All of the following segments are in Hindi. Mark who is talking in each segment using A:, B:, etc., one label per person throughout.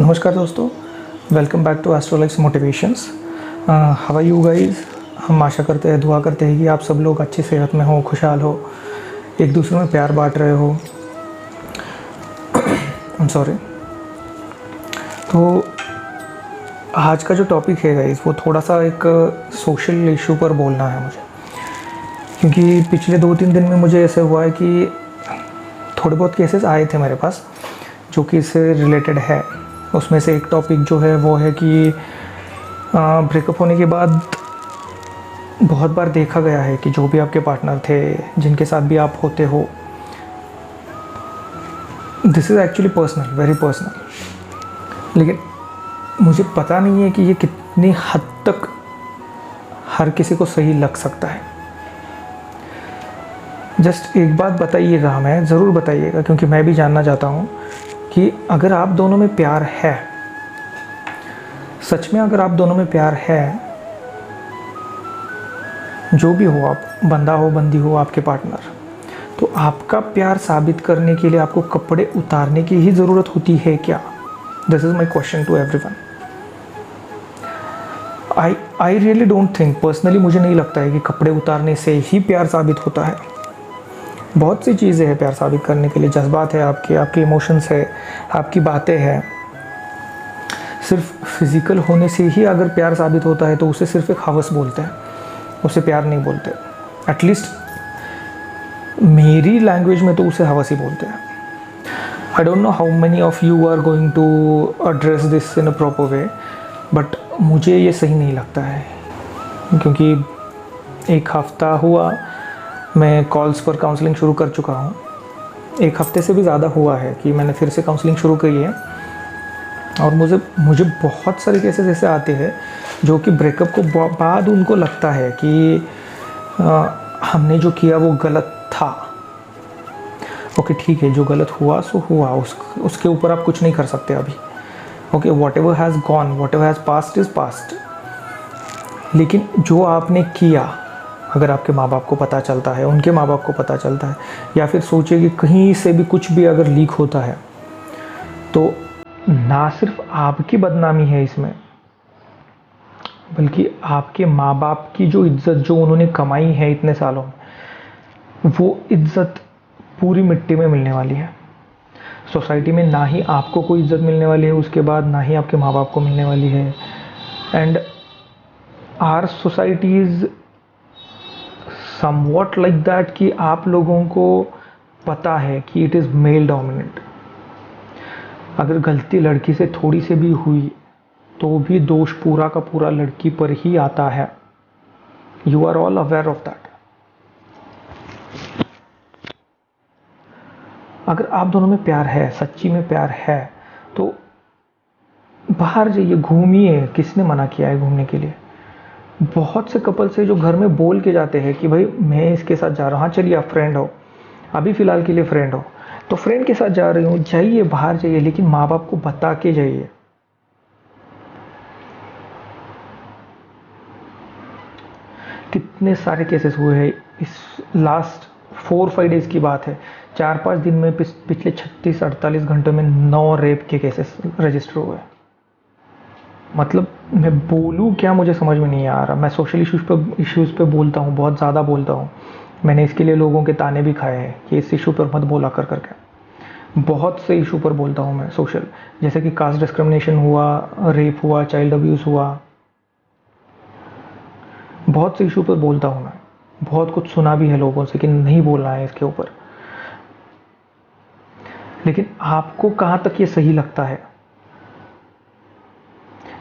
A: नमस्कार दोस्तों, welcome back to Astrolikes motivations. How are you guys. हम आशा करते हैं, दुआ करते हैं कि आप सब लोग अच्छी सेहत में हो, खुशहाल हो, एक दूसरे में प्यार बांट रहे हो। I am sorry. तो आज का जो टॉपिक है गाइस, वो थोड़ा सा एक सोशल इशू पर बोलना है मुझे, क्योंकि पिछले 2-3 दिन में मुझे ऐसे हुआ है कि थोड़े बहुत केसेस आए थे मेरे पास जो कि इससे रिलेटेड है। उसमें से एक टॉपिक जो है वो है कि ब्रेकअप होने के बाद बहुत बार देखा गया है कि जो भी आपके पार्टनर थे, जिनके साथ भी आप होते हो, this is actually personal, very personal. लेकिन मुझे पता नहीं है कि ये कितनी हद तक हर किसी को सही लग सकता है। जस्ट एक बात बताइएगा, हमें ज़रूर बताइएगा, क्योंकि मैं भी जानना चाहता हूँ कि अगर आप दोनों में प्यार है, सच में अगर आप दोनों में प्यार है, जो भी हो, आप बंदा हो, बंदी हो, आपके पार्टनर, तो आपका प्यार साबित करने के लिए आपको कपड़े उतारने की ही ज़रूरत होती है क्या? This is my question to everyone. I really don't think, personally मुझे नहीं लगता है कि कपड़े उतारने से ही प्यार साबित होता है। बहुत सी चीज़ें हैं प्यार साबित करने के लिए, जज्बात है आपके इमोशंस है, आपकी बातें हैं। सिर्फ फिज़िकल होने से ही अगर प्यार साबित होता है तो उसे सिर्फ एक हवस बोलते हैं, उसे प्यार नहीं बोलते। एटलीस्ट मेरी लैंग्वेज में तो उसे हवस ही बोलते हैं। I don't know how many of you are going to address this in a proper way, but मुझे ये सही नहीं लगता है, क्योंकि एक हफ़्ता हुआ मैं कॉल्स पर काउंसलिंग शुरू कर चुका हूँ। एक हफ़्ते से भी ज़्यादा हुआ है कि मैंने फिर से काउंसलिंग शुरू की है, और मुझे बहुत सारे केसेस ऐसे आते हैं जो कि ब्रेकअप को बाद उनको लगता है कि हमने जो किया वो गलत था। ओके, ठीक है, जो गलत हुआ सो हुआ, उसके ऊपर आप कुछ नहीं कर सकते अभी। Okay, what ever has gone, what ever has past is past. लेकिन जो आपने किया, अगर आपके माँ बाप को पता चलता है, उनके माँ बाप को पता चलता है, या फिर सोचिए कि कहीं से भी कुछ भी अगर लीक होता है, तो ना सिर्फ आपकी बदनामी है इसमें, बल्कि आपके माँ बाप की जो इज्जत जो उन्होंने कमाई है इतने सालों में, वो इज्जत पूरी मिट्टी में मिलने वाली है। सोसाइटी में ना ही आपको कोई इज्जत मिलने वाली है उसके बाद, ना ही आपके माँ बाप को मिलने वाली है। And our society is somewhat like that कि आप लोगों को पता है कि इट इज़ मेल डोमिनेंट। अगर गलती लड़की से थोड़ी से भी हुई तो भी दोष पूरा का पूरा लड़की पर ही आता है। You are all aware of that. अगर आप दोनों में प्यार है, सच्ची में प्यार है, तो बाहर जाइए, घूमिए। किसने मना किया है घूमने के लिए? बहुत से कपल्स है जो घर में बोल के जाते हैं कि भाई मैं इसके साथ जा रहा हूँ। हाँ, चलिए, आप फ्रेंड हो, अभी फ़िलहाल के लिए फ्रेंड हो, तो फ्रेंड के साथ जा रही हूँ, जाइए, बाहर जाइए, लेकिन माँ बाप को बता के जाइए। कितने सारे केसेस हुए हैं, इस लास्ट 4-5 डेज़ की बात है, 4-5 दिन में पिछले 36-48 घंटों में 9 रेप के केसेस रजिस्टर हुए। मतलब मैं बोलूँ क्या, मुझे समझ में नहीं आ रहा। मैं सोशल इश्यूज़ पे बोलता हूँ, बहुत ज़्यादा बोलता हूँ। मैंने इसके लिए लोगों के ताने भी खाए हैं कि इस इशू पर मत बोला करके। बहुत से इशू पर बोलता हूँ मैं सोशल, जैसे कि कास्ट डिस्क्रिमिनेशन हुआ, रेप हुआ, चाइल्ड अब्यूज़ हुआ, बहुत से इशू पर बोलता हूँ मैं। बहुत कुछ सुना भी है लोगों से कि नहीं बोलना है इसके ऊपर। लेकिन आपको कहाँ तक ये सही लगता है?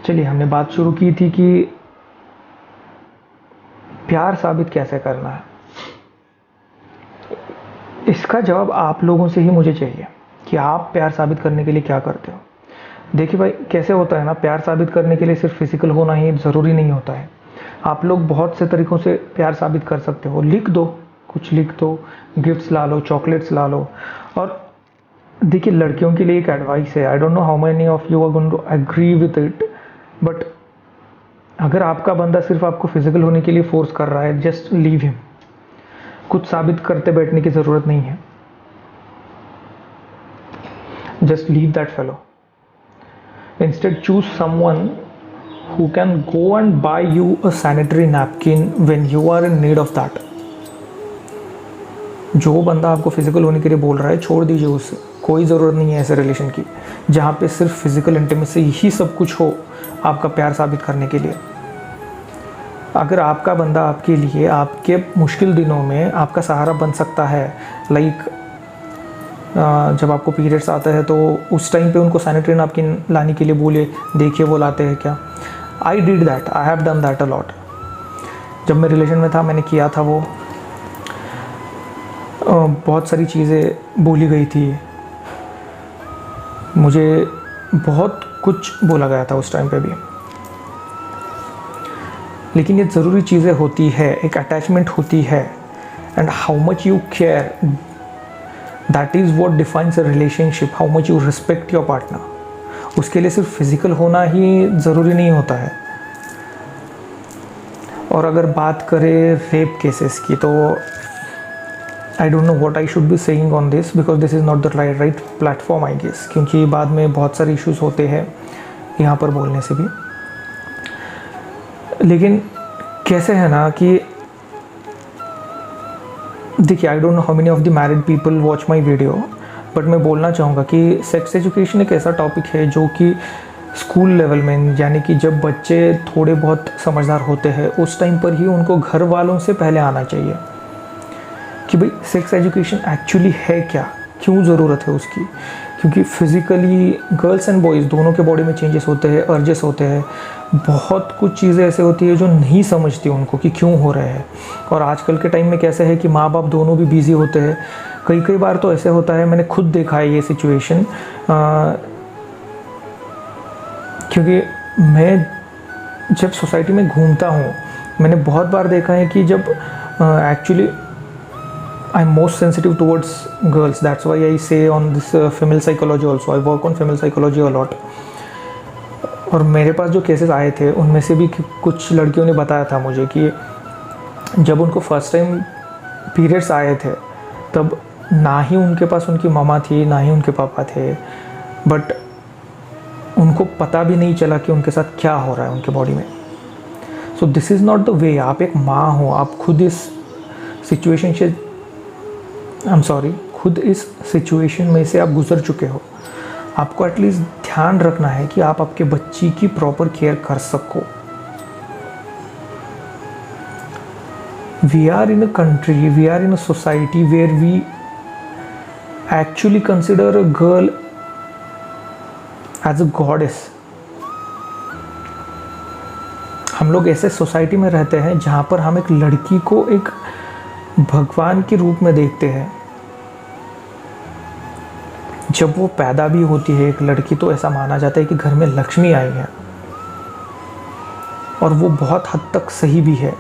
A: चलिए, हमने बात शुरू की थी कि प्यार साबित कैसे करना है। इसका जवाब आप लोगों से ही मुझे चाहिए कि आप प्यार साबित करने के लिए क्या करते हो। देखिए भाई, कैसे होता है ना, प्यार साबित करने के लिए सिर्फ फिजिकल होना ही ज़रूरी नहीं होता है। आप लोग बहुत से तरीक़ों से प्यार साबित कर सकते हो। लिख दो, कुछ लिख दो, गिफ्ट्स ला लो, चॉकलेट्स ला लो। और देखिए, लड़कियों के लिए एक एडवाइस है, I don't know how many of you are going to agree with it, but अगर आपका बंदा सिर्फ आपको फिजिकल होने के लिए फोर्स कर रहा है, जस्ट लीव हिम। कुछ साबित करते बैठने की ज़रूरत नहीं है। Just leave that fellow. Instead, choose someone who can go and buy you a sanitary napkin when you are in need of that. जो बंदा आपको फिजिकल होने के लिए बोल रहा है, छोड़ दीजिए उससे। कोई ज़रूरत नहीं है ऐसे रिलेशन की जहाँ पे सिर्फ फिजिकल इंटीमेसी ही सब कुछ हो आपका प्यार साबित करने के लिए। अगर आपका बंदा आपके लिए आपके मुश्किल दिनों में आपका सहारा बन सकता है, लाइक जब आपको पीरियड्स आता है तो उस टाइम पे उनको सैनिटरी नैपकिन लाने के लिए बोले, देखिए वो लाते हैं क्या। I did that, I have done that a lot. जब मैं रिलेशन में था मैंने किया था वो। बहुत सारी चीज़ें बोली गई थी, मुझे बहुत कुछ बोला गया था उस टाइम पे भी, लेकिन ये ज़रूरी चीज़ें होती है, एक अटैचमेंट होती है। And how much you care, that is what defines a relationship. How much you respect your partner. उसके लिए सिर्फ फिज़िकल होना ही ज़रूरी नहीं होता है। और अगर बात करें रेप केसेस की, तो I don't know what I should be saying on this, because this is not the right platform I guess, क्योंकि बाद में बहुत सारे इश्यूज़ होते हैं यहाँ पर बोलने से भी। लेकिन कैसे है ना कि देखिए, आई don't know how many of the married people watch my video, but मैं बोलना चाहूँगा कि सेक्स एजुकेशन एक ऐसा टॉपिक है जो कि स्कूल लेवल में, यानी कि जब बच्चे थोड़े बहुत समझदार होते हैं उस टाइम पर ही उनको घर वालों से पहले आना चाहिए कि भाई सेक्स एजुकेशन एक्चुअली है क्या, क्यों ज़रूरत है उसकी। क्योंकि फिज़िकली गर्ल्स एंड बॉयज़ दोनों के बॉडी में चेंजेस होते हैं, अर्जेस होते हैं, बहुत कुछ चीज़ें ऐसे होती है जो नहीं समझती उनको कि क्यों हो रहे हैं। और आजकल के टाइम में कैसे है कि माँ बाप दोनों भी बिज़ी होते हैं। कई बार तो ऐसे होता है, मैंने खुद देखा है ये सिचुएशन, क्योंकि मैं जब सोसाइटी में घूमता हूँ मैंने बहुत बार देखा है कि जब actually I am most sensitive towards girls, that's why I say on this female psychology also, I work on female psychology a lot. और मेरे पास जो केसेस आए थे उनमें से भी कुछ लड़कियों ने बताया था मुझे कि जब उनको फर्स्ट टाइम पीरियड्स आए थे तब ना ही उनके पास उनकी मम्मा थी ना ही उनके पापा थे, बट उनको पता भी नहीं चला कि उनके साथ क्या हो रहा है उनके बॉडी में। सो this is not the way. आप एक माँ हो, आप खुद इस सिचुएशन से खुद इस सिचुएशन में से आप गुजर चुके हो। आपको एटलीस्ट ध्यान रखना है कि आप आपके बच्ची की प्रॉपर केयर कर सको। We are in a country, we are in a society where we actually consider a girl as a goddess. हम लोग ऐसे सोसाइटी में रहते हैं जहाँ पर हम एक लड़की को एक भगवान के रूप में देखते हैं। जब वो पैदा भी होती है एक लड़की तो ऐसा माना जाता है कि घर में लक्ष्मी आई है, और वो बहुत हद तक सही भी है।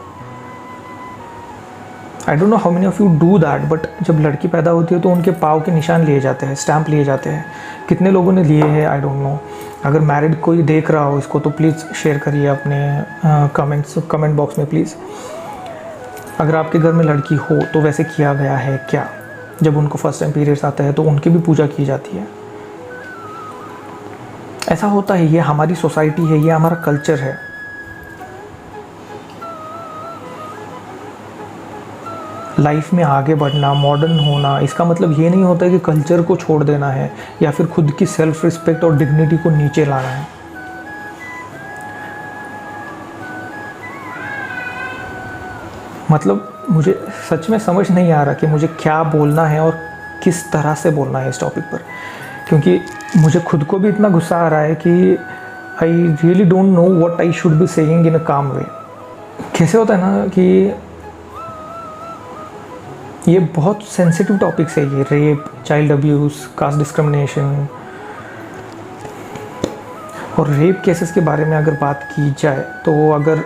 A: I don't know how many of you do that, but जब लड़की पैदा होती है तो उनके पाँव के निशान लिए जाते हैं, स्टैंप लिए जाते हैं। कितने लोगों ने लिए हैं आई डोंट नो। अगर मैरिड कोई देख रहा हो इसको तो प्लीज़ शेयर करिए अपने कमेंट बॉक्स में प्लीज़। अगर आपके घर में लड़की हो तो वैसे किया गया है क्या? जब उनको फर्स्ट टाइम पीरियड्स आता है तो उनकी भी पूजा की जाती है। ऐसा होता है, ये हमारी सोसाइटी है, ये हमारा कल्चर है। लाइफ में आगे बढ़ना, मॉडर्न होना, इसका मतलब ये नहीं होता है कि कल्चर को छोड़ देना है या फिर खुद की सेल्फ रिस्पेक्ट और डिग्निटी को नीचे लाना है। मतलब मुझे सच में समझ नहीं आ रहा कि मुझे क्या बोलना है और किस तरह से बोलना है इस टॉपिक पर, क्योंकि मुझे खुद को भी इतना गुस्सा आ रहा है कि I really don't know what I should be saying in a calm way. कैसे होता है ना कि ये बहुत सेंसिटिव टॉपिक्स है, ये rape, child abuse, caste discrimination. और रेप केसेस के बारे में अगर बात की जाए तो अगर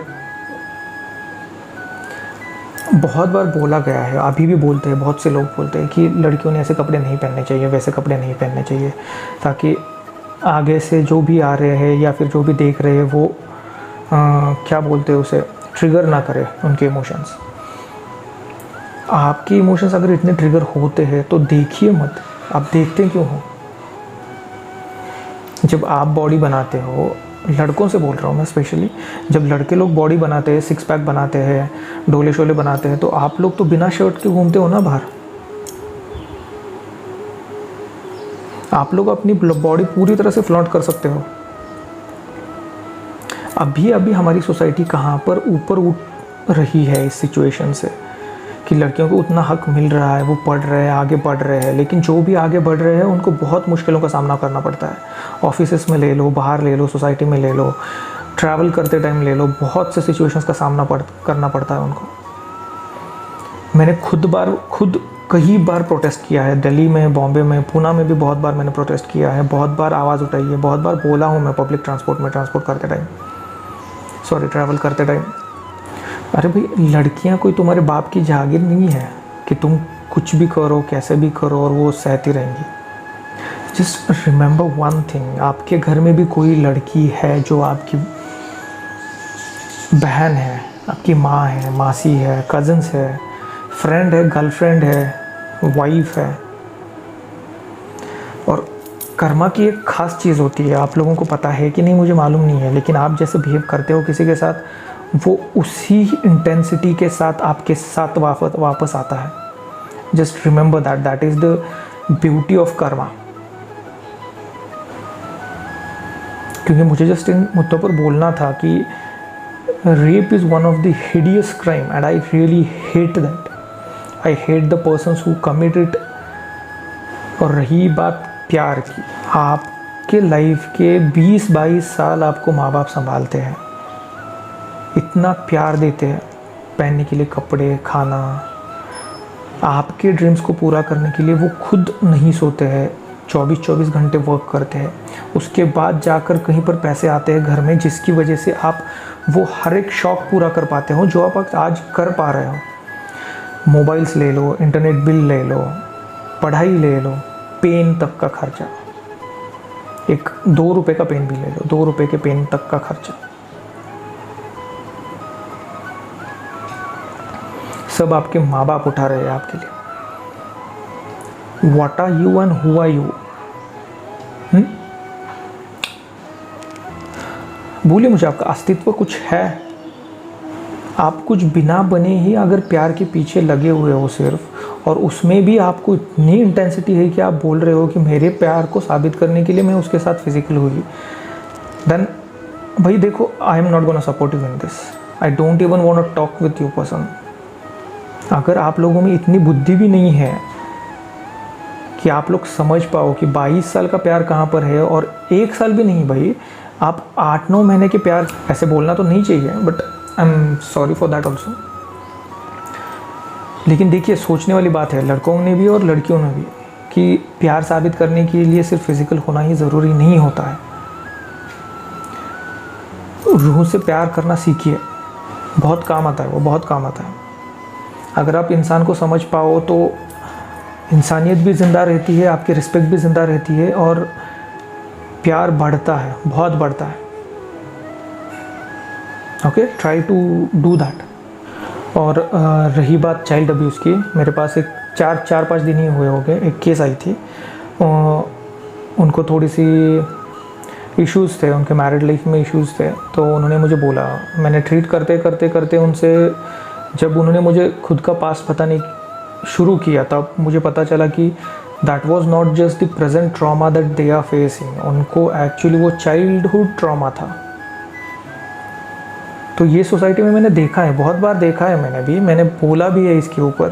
A: बहुत बार बोला गया है, अभी भी बोलते हैं, बहुत से लोग बोलते हैं कि लड़कियों ने ऐसे कपड़े नहीं पहनने चाहिए, वैसे कपड़े नहीं पहनने चाहिए, ताकि आगे से जो भी आ रहे हैं या फिर जो भी देख रहे हैं वो क्या बोलते हैं उसे, ट्रिगर ना करे उनके इमोशंस। आपके इमोशंस अगर इतने ट्रिगर होते हैं तो देखिए मत, आप देखते क्यों हो? जब आप बॉडी बनाते हो, लड़कों से बोल रहा हूँ मैं स्पेशली, जब लड़के लोग बॉडी बनाते हैं, सिक्स पैक बनाते हैं, डोले शोले बनाते हैं, तो आप लोग तो बिना शर्ट के घूमते हो ना बाहर। आप लोग अपनी बॉडी पूरी तरह से फ्लॉन्ट कर सकते हो। अभी अभी हमारी सोसाइटी कहाँ पर ऊपर उठ रही है इस सिचुएशन से कि लड़कियों को उतना हक मिल रहा है, वो पढ़ रहे हैं, आगे बढ़ रहे हैं, लेकिन जो भी आगे बढ़ रहे हैं उनको बहुत मुश्किलों का सामना करना पड़ता है। ऑफिसेस में ले लो, बाहर ले लो, सोसाइटी में ले लो, ट्रैवल करते टाइम ले लो, बहुत से सिचुएशंस का सामना करना पड़ता है उनको। मैंने खुद कई बार प्रोटेस्ट किया है, दिल्ली में, बॉम्बे में, पूना में भी बहुत बार मैंने प्रोटेस्ट किया है, बहुत बार आवाज़ उठाई है, बहुत बार बोला हूँ मैं पब्लिक ट्रांसपोर्ट में ट्रैवल करते टाइम। अरे भाई, लड़कियां कोई तुम्हारे बाप की जागीर नहीं है कि तुम कुछ भी करो, कैसे भी करो और वो सहती रहेंगी। जस्ट रिमेंबर वन थिंग, आपके घर में भी कोई लड़की है जो आपकी बहन है, आपकी माँ है, मासी है, कज़न्स है, फ्रेंड है, गर्लफ्रेंड है, वाइफ है। और कर्मा की एक ख़ास चीज़ होती है, आप लोगों को पता है कि नहीं मुझे मालूम नहीं है, लेकिन आप जैसे बिहेव करते हो किसी के साथ, वो उसी इंटेंसिटी के साथ आपके साथ वापस आता है। Just remember that is the beauty of Karma. क्योंकि मुझे जस्ट इन मुद्दों पर बोलना था कि rape is one of the hideous crime and I really hate that. I hate the persons who commit it. और रही बात प्यार की, आपके लाइफ के 20-22 साल आपको माँ बाप संभालते हैं, इतना प्यार देते हैं, पहनने के लिए कपड़े, खाना, आपके ड्रीम्स को पूरा करने के लिए वो खुद नहीं सोते हैं, 24-24 घंटे वर्क करते हैं। उसके बाद जाकर कहीं पर पैसे आते हैं घर में, जिसकी वजह से आप वो हर एक शौक़ पूरा कर पाते हो जो आप आज कर पा रहे हो। मोबाइल्स ले लो, इंटरनेट बिल ले लो, पढ़ाई ले लो, पेन तक का खर्चा, एक 2 रुपए का पेन भी ले लो, 2 रुपए के पेन तक का खर्चा, सब आपके माँ बाप उठा रहे हैं आपके लिए। What are you and who are you? बोलिए मुझे, आपका अस्तित्व कुछ है? आप कुछ बिना बने ही अगर प्यार के पीछे लगे हुए हो सिर्फ, और उसमें भी आपको इतनी इंटेंसिटी है कि आप बोल रहे हो कि मेरे प्यार को साबित करने के लिए मैं उसके साथ फिजिकल हुई, देन भाई देखो, I am not gonna support you in this. I don't even want to talk with you person. अगर आप लोगों में इतनी बुद्धि भी नहीं है कि आप लोग समझ पाओ कि 22 साल का प्यार कहाँ पर है, और 1 साल भी नहीं भाई, आप 8-9 महीने के प्यार, ऐसे बोलना तो नहीं चाहिए, but I am sorry for that also. लेकिन देखिए, सोचने वाली बात है लड़कों ने भी और लड़कियों ने भी, कि प्यार साबित करने के लिए सिर्फ फिजिकल होना ही ज़रूरी नहीं होता है। रूह से प्यार करना सीखिए, बहुत काम आता है, वो बहुत काम आता है। अगर आप इंसान को समझ पाओ तो इंसानियत भी ज़िंदा रहती है, आपकी रिस्पेक्ट भी ज़िंदा रहती है, और प्यार बढ़ता है, बहुत बढ़ता है। Okay, try to do that. और रही बात चाइल्ड अब्यूज़ की, मेरे पास एक 4-5 दिन ही हुए हो गए, एक केस आई थी। उनको थोड़ी सी इश्यूज़ थे, उनके मैरिड लाइफ में इश्यूज़ थे, तो उन्होंने मुझे बोला, मैंने ट्रीट करते उनसे, जब उन्होंने मुझे खुद का पास्ट बताने शुरू किया तब मुझे पता चला कि that was not just the present trauma that they are facing, उनको एक्चुअली वो चाइल्डहुड ट्रॉमा था। तो ये सोसाइटी में मैंने देखा है, बहुत बार देखा है, मैंने बोला भी है इसके ऊपर।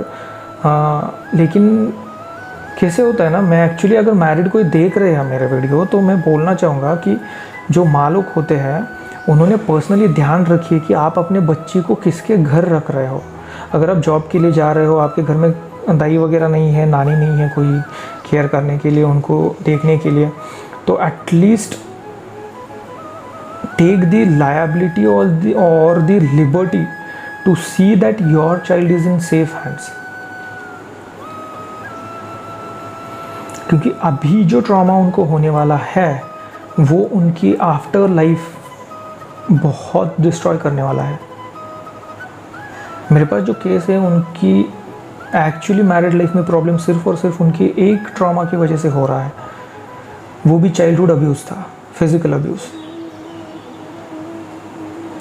A: लेकिन कैसे होता है ना, मैं एक्चुअली अगर मैरिड कोई देख रहे हैं मेरे वीडियो, तो मैं बोलना चाहूँगा कि जो माँ लोग होते हैं उन्होंने पर्सनली ध्यान रखिए कि आप अपने बच्ची को किसके घर रख रहे हो। अगर आप जॉब के लिए जा रहे हो, आपके घर में दाई वगैरह नहीं है, नानी नहीं है कोई केयर करने के लिए, उनको देखने के लिए, तो एटलीस्ट टेक द लायबिलिटी और the liberty to see that your child is in safe hands. क्योंकि अभी जो ट्रॉमा उनको होने वाला है वो उनकी आफ्टर लाइफ बहुत डिस्ट्रॉय करने वाला है। मेरे पास जो केस है, उनकी एक्चुअली मैरिड लाइफ में प्रॉब्लम सिर्फ और सिर्फ उनकी एक ट्रॉमा की वजह से हो रहा है, वो भी चाइल्डहुड अब्यूज़ था। फिज़िकल अब्यूज़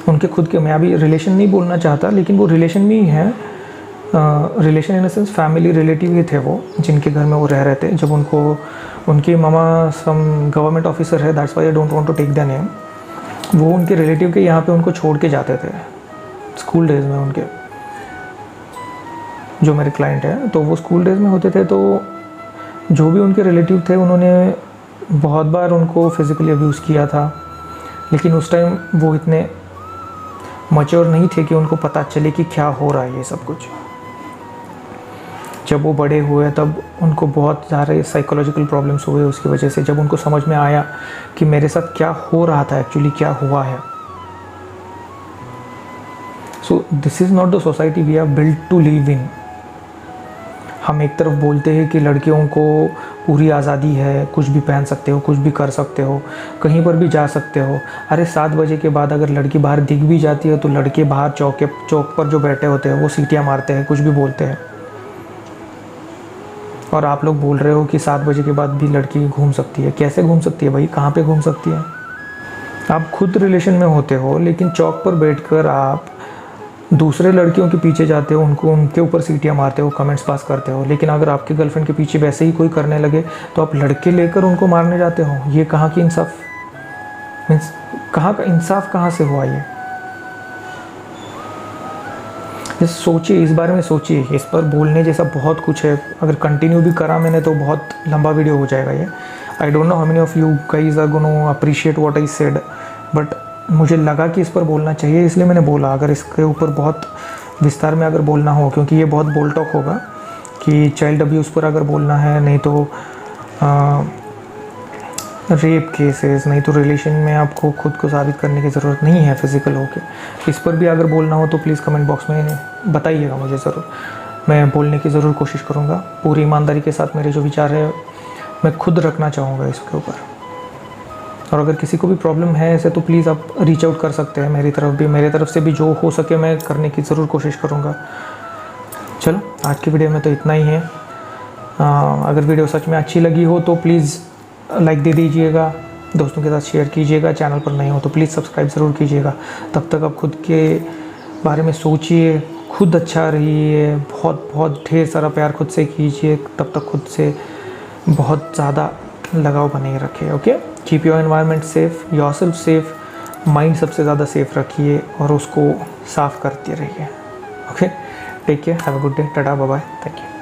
A: उनके खुद के, मैं अभी रिलेशन नहीं बोलना चाहता, लेकिन वो रिलेशन में ही है, relation in the sense family relative ही थे वो, जिनके घर में वो रह रहे थे। जब उनको, उनकी मामा सम गवर्नमेंट ऑफिसर है, that's why I don't want to take the name, वो उनके रिलेटिव के यहाँ पे उनको छोड़ के जाते थे स्कूल डेज़ में उनके, जो मेरे क्लाइंट हैं। तो वो स्कूल डेज़ में होते थे, तो जो भी उनके रिलेटिव थे उन्होंने बहुत बार उनको फिज़िकली अब्यूज़ किया था, लेकिन उस टाइम वो इतने मैच्योर नहीं थे कि उनको पता चले कि क्या हो रहा है ये सब कुछ। जब वो बड़े हुए तब उनको बहुत सारे साइकोलॉजिकल प्रॉब्लम्स हुए उसकी वजह से, जब उनको समझ में आया कि मेरे साथ क्या हो रहा था, एक्चुअली क्या हुआ है। So this is not the society we are built to live in. हम एक तरफ बोलते हैं कि लड़कियों को पूरी आज़ादी है, कुछ भी पहन सकते हो, कुछ भी कर सकते हो, कहीं पर भी जा सकते हो। अरे 7 बजे के बाद अगर लड़की बाहर दिख भी जाती है तो लड़के बाहर चौक पर जो बैठे होते हैं वो सीटियाँ मारते हैं, कुछ भी बोलते हैं। और आप लोग बोल रहे हो कि 7 बजे के बाद भी लड़की घूम सकती है। कैसे घूम सकती है भाई, कहाँ पे घूम सकती है? आप खुद रिलेशन में होते हो, लेकिन चौक पर बैठकर आप दूसरे लड़कियों के पीछे जाते हो, उनको उनके ऊपर सीटियाँ मारते हो, कमेंट्स पास करते हो। लेकिन अगर आपके गर्लफ्रेंड के पीछे वैसे ही कोई करने लगे तो आप लड़के लेकर उनको मारने जाते हो। ये कहाँ की इंसाफ, मीन्स कहाँ का इंसाफ, कहाँ से हुआ ये? सोचिए, इस बारे में सोचिए। इस पर बोलने जैसा बहुत कुछ है, अगर कंटिन्यू भी करा मैंने तो बहुत लंबा वीडियो हो जाएगा ये। I don't know how many of you guys are gonna appreciate what I said, but मुझे लगा कि इस पर बोलना चाहिए, इसलिए मैंने बोला। अगर इसके ऊपर बहुत विस्तार में अगर बोलना हो, क्योंकि ये बहुत बोल टॉक होगा कि चाइल्ड अब्यूज़ पर अगर बोलना है, नहीं तो रेप केसेस, नहीं तो रिलेशन में आपको खुद को साबित करने की ज़रूरत नहीं है फिज़िकल होके, इस पर भी अगर बोलना हो तो प्लीज़ कमेंट बॉक्स में बताइएगा मुझे ज़रूर। मैं बोलने की ज़रूर कोशिश करूँगा। पूरी ईमानदारी के साथ मेरे जो विचार है मैं खुद रखना चाहूँगा इसके ऊपर। और अगर किसी को भी प्रॉब्लम है ऐसे तो प्लीज़ आप रीच आउट कर सकते हैं मेरी तरफ से भी जो हो सके मैं करने की ज़रूर कोशिश करूँगा। चलो, आज की वीडियो में तो इतना ही है। अगर वीडियो सच में अच्छी लगी हो तो प्लीज़ लाइक दे दीजिएगा, दोस्तों के साथ शेयर कीजिएगा। चैनल पर नए हो तो प्लीज़ सब्सक्राइब ज़रूर कीजिएगा। तब तक आप खुद के बारे में सोचिए, खुद अच्छा रहिए, बहुत बहुत ढेर सारा प्यार खुद से कीजिए। तब तक खुद से बहुत ज़्यादा लगाव बने रखिए। Okay, keep your environment safe, yourself safe, mind सबसे ज़्यादा सेफ़ रखिए और उसको साफ़ करते रहिए। Okay, take care, have a good day, tata, bye bye, thank you.